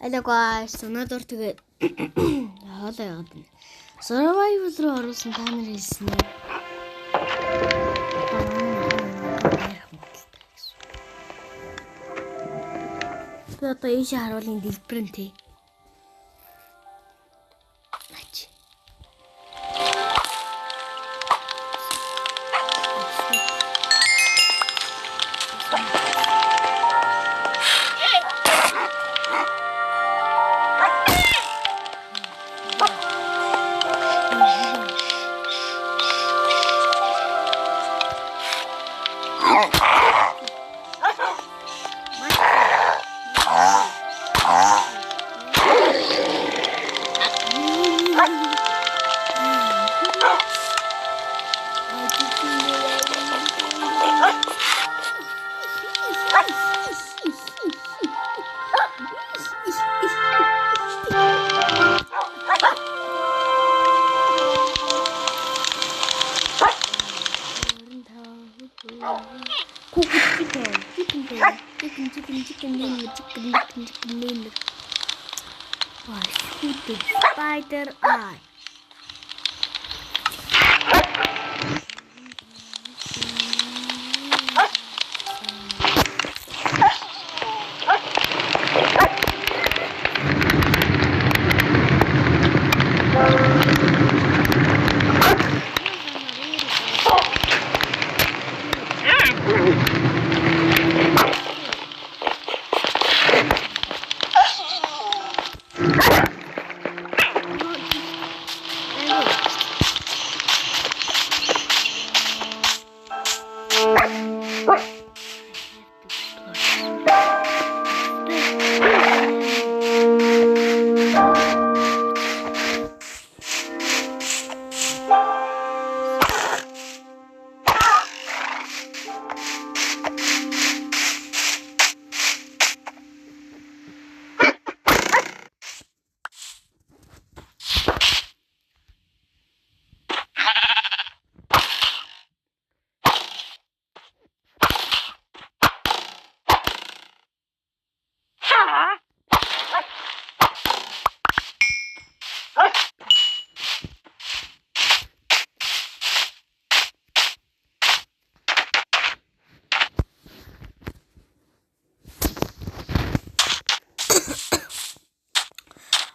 Hello guys, өнөөдөр тэгээд хоолой яваад байна. Survival руу орсон та нар хэлсэн юм. Би одоо ийш харуулын дэлбэрэн тий. Нач. Chicken. Why shoot the spider eye?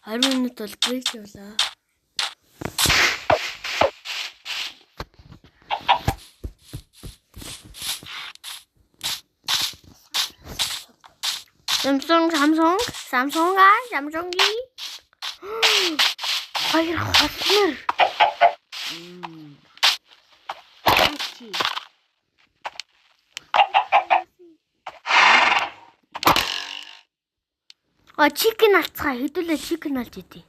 Арвин минут бол break явлаа. Samsung-ий. Хоёр хотнор. Chicken алцгаа хэдүүлээ chicken алж идэв.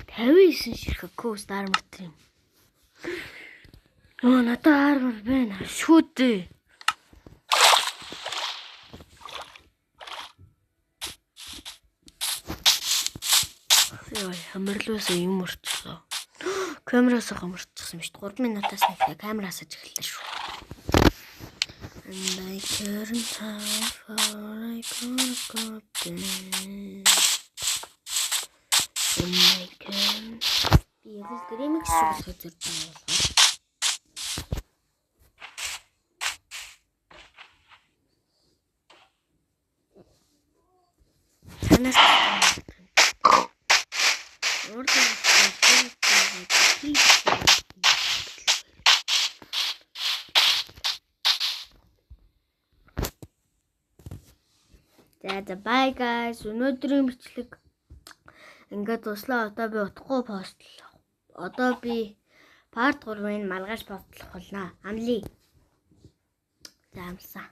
Тависан ширхэг кост армор тийм. Надад армор байна. Шүүдээ. Яа, хамарлуусаа юм орчихлоо. Камераасаа хамарчихсан юм шүү дээ. 3 минутаас нэг камераас ажиглалаа шүү. And I couldn't have for I couldn't go there. And I can be able to remix it. За bye guys. Өнөөдрийн бичлэг ингээд дуслаа. Одоо би утгагүй постлох. Одоо би part 3-ын маргааш постлох болно. Амлий. За амлсан.